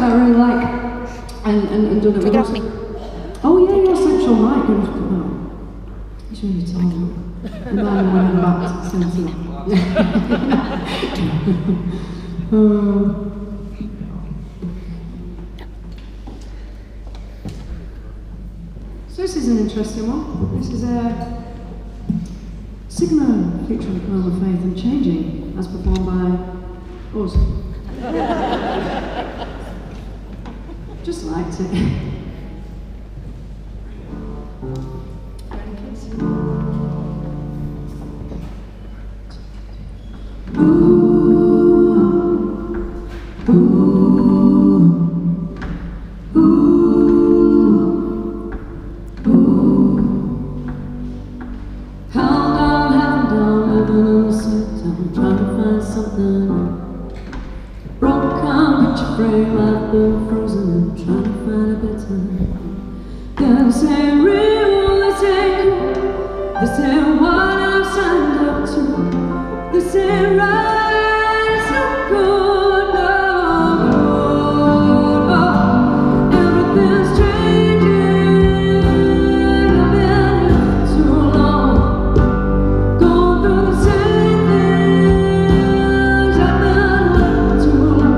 that I really like, and done it with us. Oh yeah, you're Central Mike. Oh, he's really tall. Remind me when I'm about 17. So this is an interesting one. This is Sigma featuring Camilla Faith and Changing, as performed by us. Just liked it. I've been frozen and trying to find a better. This ain't real, this ain't cool. This ain't what I've signed up to. This ain't right, it's not good, no. Everything's changing. I've been here too long, going through the same things. I've been here too long.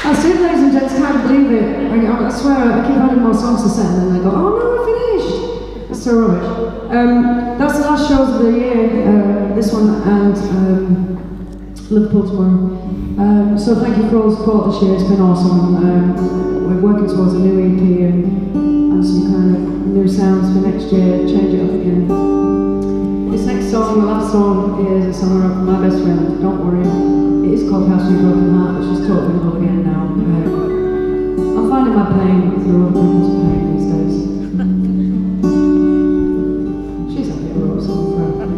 I see, ladies and gents, can't believe it. I swear, I keep adding more songs to set and then they go, oh no, we're finished. It's so rubbish. That's the last shows of the year, this one and Liverpool tomorrow. So thank you for all the support this year, it's been awesome. We're working towards a new EP and some kind of new sounds for next year, change it up again. This next song, the last song, is a song I wrote for my best friend, Don't Worry. It is called House of Your Broken Heart, but she's totally in love again now. I'm finding my pain through other people's pain these days. She's happy I wrote a song for her.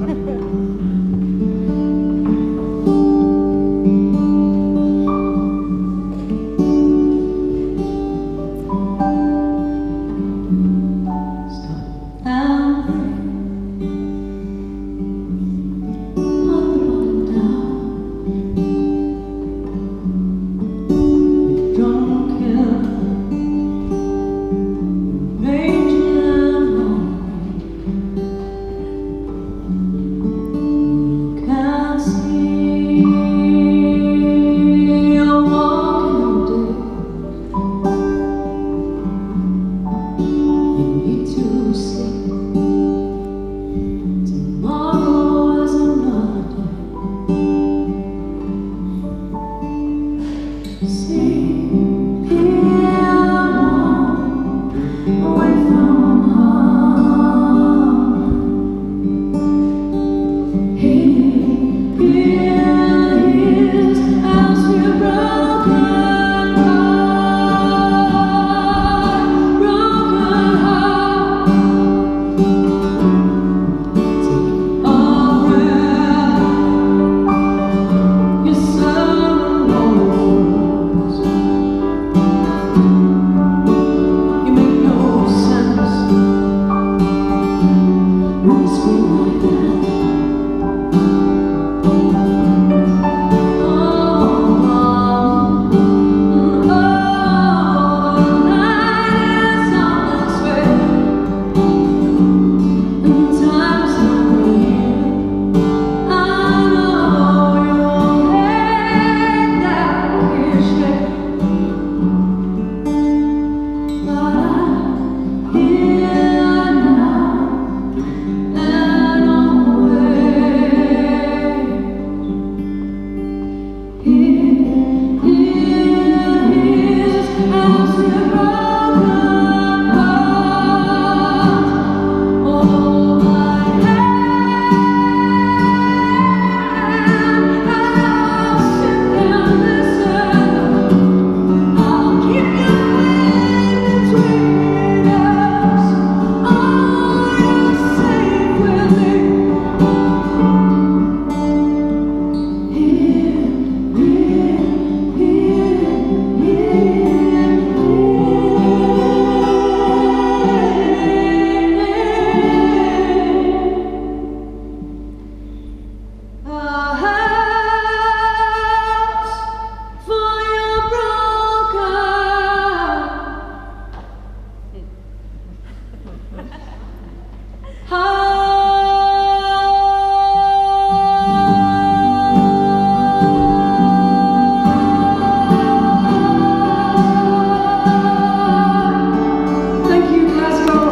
Thank you, Glasgow.